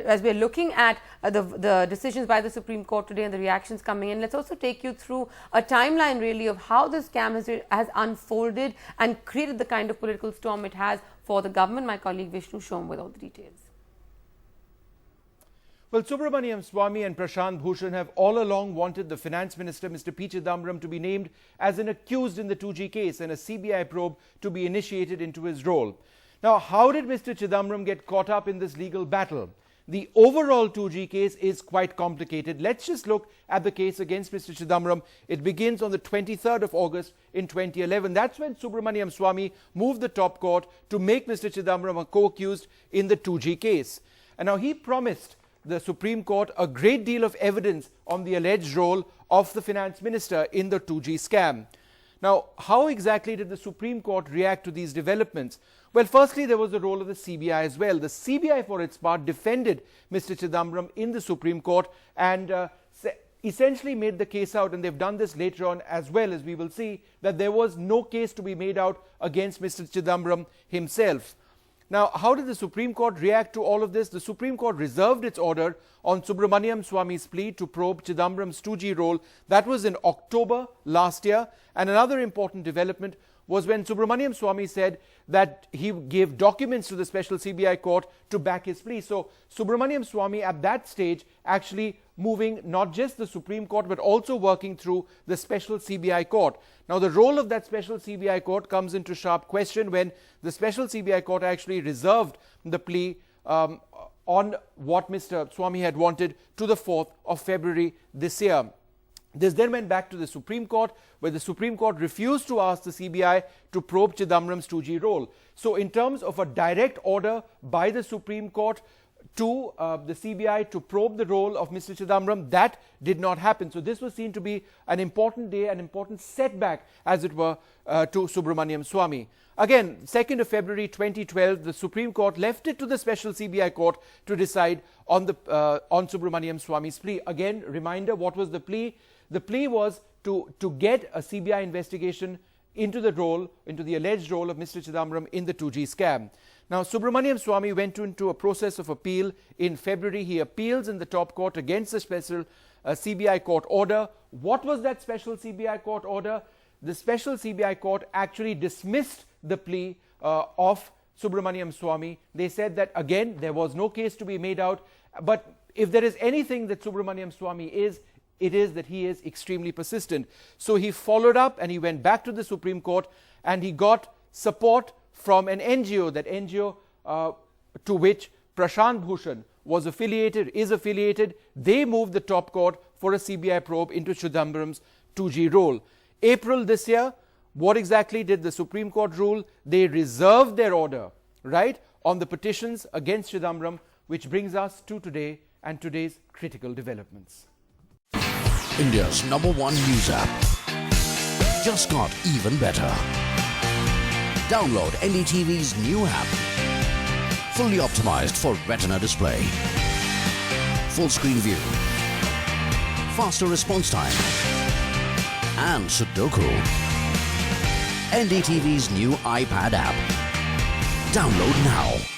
as we're looking at the decisions by the Supreme Court today and the reactions coming in, let's also take you through a timeline really of how this scam has unfolded and created the kind of political storm it has for the government. My colleague Vishnu Shom with all the details. Well, Subramanian Swamy and Prashant Bhushan have all along wanted the Finance Minister, Mr. P Chidambaram, to be named as an accused in the 2G case and a CBI probe to be initiated into his role. Now, how did Mr. Chidambaram get caught up in this legal battle? The overall 2G case is quite complicated. Let's just look at the case against Mr. Chidambaram. It begins on the 23rd of August in 2011. That's when Subramanian Swamy moved the top court to make Mr. Chidambaram a co-accused in the 2G case. And now he promised the Supreme Court a great deal of evidence on the alleged role of the Finance Minister in the 2G scam. Now, how exactly did the Supreme Court react to these developments? Well, firstly, there was the role of the CBI as well. The CBI, for its part, defended Mr. Chidambaram in the Supreme Court and essentially made the case out, and they've done this later on as well, as we will see, that there was no case to be made out against Mr. Chidambaram himself. Now, how did the Supreme Court react to all of this? The Supreme Court reserved its order on Subramanian Swamy's plea to probe Chidambaram's 2G role. That was in October last year. And another important development was when Subramanian Swamy said that he gave documents to the special CBI court to back his plea. So Subramanian Swamy at that stage actually moving not just the Supreme Court but also working through the special CBI court. Now, the role of that special CBI court comes into sharp question when the special CBI court actually reserved the plea on what Mr. Swamy had wanted to the 4th of February this year. This then went back to the Supreme Court, where the Supreme Court refused to ask the CBI to probe Chidambaram's 2G role. So in terms of a direct order by the Supreme Court to the CBI to probe the role of Mr. Chidambaram, that did not happen. So this was seen to be an important day, an important setback, as it were, to Subramanian Swamy. Again, 2nd of February 2012, the Supreme Court left it to the special CBI court to decide on Subramanian Swamy's plea. Again, reminder, what was the plea? The plea was to get a CBI investigation into the alleged role of Mr. Chidambaram in the 2G scam. Now, Subramanian Swamy went into a process of appeal in February. He appeals in the top court against the special CBI court order. What was that special CBI court order? The special CBI court actually dismissed the plea of Subramanian Swamy. They said that, again, there was no case to be made out. But if there is anything that Subramanian Swamy is, it is that he is extremely persistent. So he followed up and he went back to the Supreme Court and he got support from an NGO, that NGO to which Prashant Bhushan is affiliated. They moved the top court for a CBI probe into Chidambaram's 2G role. April this year, what exactly did the Supreme Court rule? They reserved their order, right, on the petitions against Chidambaram, which brings us to today and today's critical developments. India's #1 news app just got even better. Download NDTV's new app. Fully optimized for retina display. Full screen view. Faster response time. And Sudoku. NDTV's new iPad app. Download now.